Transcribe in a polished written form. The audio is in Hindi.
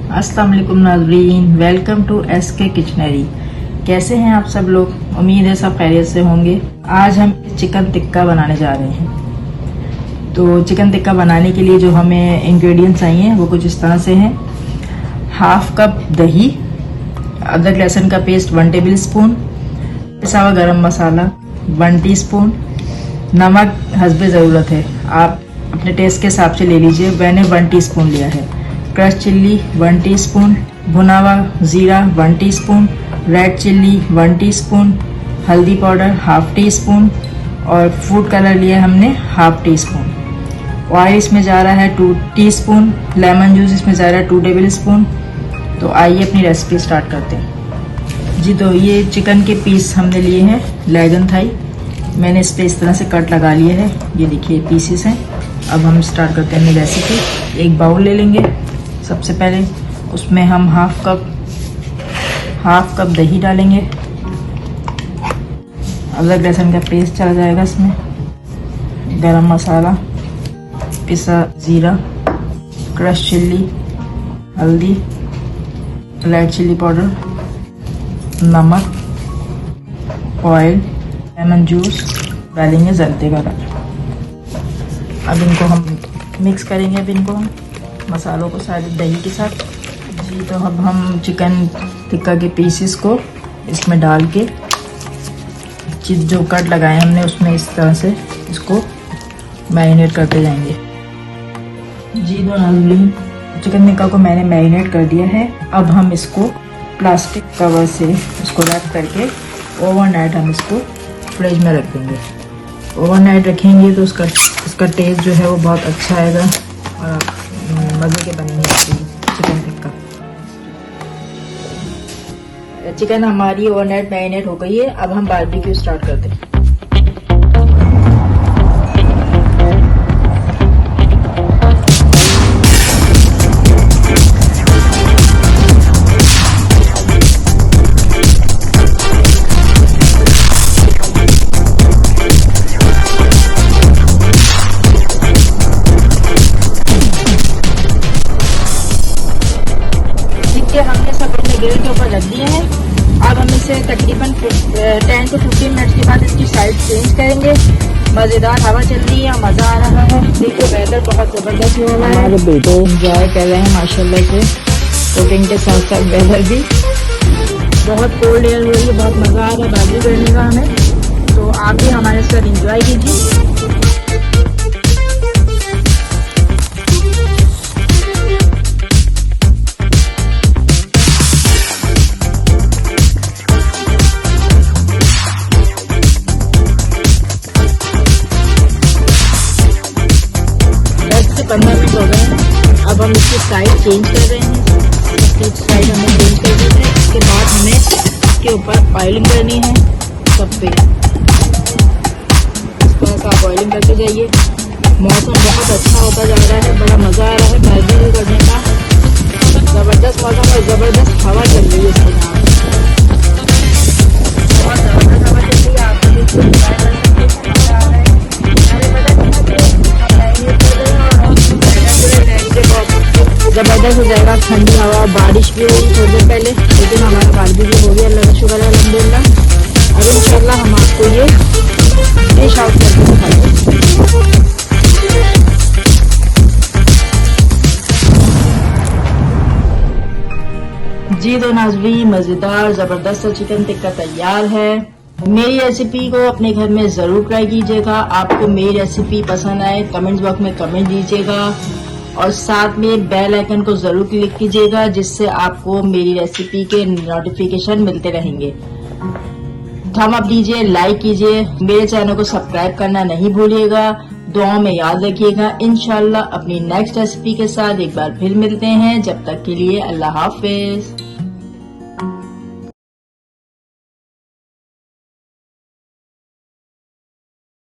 अस्सलाम वालेकुम नाज़रीन, वेलकम टू SK किचनरी। कैसे हैं आप सब लोग? उम्मीद है सब खैरियत से होंगे। आज हम चिकन टिक्का बनाने जा रहे हैं। तो चिकन टिक्का बनाने के लिए जो हमें इंग्रेडिएंट्स चाहिए वो कुछ इस तरह से हैं। हाफ कप दही, अदरक लहसुन का पेस्ट 1 टेबल स्पून, पिसा हुआ गरम मसाला 1 टीस्पून, नमक हस्बे ज़रूरत है, आप अपने टेस्ट के हिसाब से ले लीजिए। मैंने 1 टीस्पून लिया है। क्रश चिल्ली 1 टीस्पून, भुना हुआ ज़ीरा 1 टीस्पून, रेड चिल्ली 1 टीस्पून, हल्दी पाउडर हाफ टी स्पून और फूड कलर लिया हमने हाफ टी स्पून। ऑयल इसमें जा रहा है 2 टीस्पून, लेमन जूस इसमें जा रहा है 2 टेबल स्पून। तो आइए अपनी रेसिपी स्टार्ट करते हैं जी। तो ये चिकन के पीस हमने लिए हैं लेगन थाई, मैंने इस पर इस तरह से कट लगा लिए है। ये देखिए पीसेस हैं। अब हम स्टार्ट करते हैं अपनी रेसिपी। एक बाउल ले लेंगे। सबसे पहले उसमें हम हाफ कप दही डालेंगे। अदरक लहसुन का पेस्ट चला जाएगा इसमें, गरम मसाला, पिसा ज़ीरा, क्रश चिल्ली, हल्दी, रेड चिल्ली पाउडर, नमक, ऑयल, लेमन जूस डालेंगे, जलते का कलर। अब इनको हम मिक्स करेंगे। अब इनको हम मसालों को सारे दही के साथ जी। तो अब हम चिकन टिक्का के पीसेस को इसमें डाल के जो कट लगाए हमने उसमें इस तरह से इसको मैरिनेट करते जाएंगे जी। तो नाज़रीन, चिकन टिक्का को मैंने मैरिनेट कर दिया है। अब हम इसको प्लास्टिक कवर से इसको रैप करके ओवरनाइट हम इसको फ्रिज में रख देंगे। ओवरनाइट रखेंगे तो इसका टेस्ट जो है वो बहुत अच्छा आएगा और मज़े के बनेंगे चिकन टिक्का। चिकन हमारी ओवरनाइट मैरिनेट हो गई है। अब हम बारबेक्यू स्टार्ट करते हैं। हमने सब अपने ग्रिल के ऊपर रख दिए हैं। अब हम इसे तकरीबन 10 to 15 मिनट के बाद इसकी साइड चेंज करेंगे। मज़ेदार हवा चल रही है, मज़ा आ रहा है। देखिए वेदर बहुत ज़बरदस्त हो रहा है। हमारे बेटे एंजॉय कर रहे हैं माशाल्लाह से, कुकिंग के साथ साथ वेदर भी बहुत कोल्ड एयर हो रही है। बहुत मज़ा आ रहा है बाजी करने का हमें। तो आप भी हमारे साथ इंजॉय कीजिए। से 15 मिनट हो गए हैं। अब हम इसकी साइड चेंज कर रहे हैं। इसकी साइड हमें चेंज कर देते हैं। इसके बाद हमें इसके ऊपर ऑयलिंग करनी है सब पे। इस तरह से आप ऑयलिंग करते जाइए। मौसम बहुत अच्छा होता जा रहा है, बड़ा मज़ा आ रहा है बारबेक्यू करने का। ज़बरदस्त मौसम और ज़बरदस्त हवा चल रही है इसके यहाँ। बहुत ज़बरदस्त हवा चल रही है। आप लोग इसको इंजॉय कर सकते हैं। मज़ा आ रहा है। ज़बरदस्त हो जाएगा। ठंडी हवा, बारिश भी हुई थोड़ी देर पहले, लेकिन हमारा बारबेक्यू हो गया, अल्लाह का शुक्र है अल्हम्दुलिल्लाह। अब इंशाल्लाह हम आपको ये डिश आउट करके दिखाएंगे जी। तो नाज़रीन, मज़ेदार ज़बरदस्त चिकन टिक्का तैयार है। मेरी रेसिपी को अपने घर में ज़रूर ट्राई कीजिएगा। आपको मेरी रेसिपी पसंद आए कमेंट्स बॉक्स में कमेंट दीजिएगा और साथ में बेल आइकन को ज़रूर क्लिक कीजिएगा, जिससे आपको मेरी रेसिपी के नोटिफिकेशन मिलते रहेंगे। थम अप दीजिए, लाइक कीजिए, मेरे चैनल को सब्सक्राइब करना नहीं भूलिएगा। दुआओं में याद रखिएगा। इंशाल्लाह अपनी नेक्स्ट रेसिपी के साथ एक बार फिर मिलते हैं। जब तक के लिए अल्लाह हाफिज।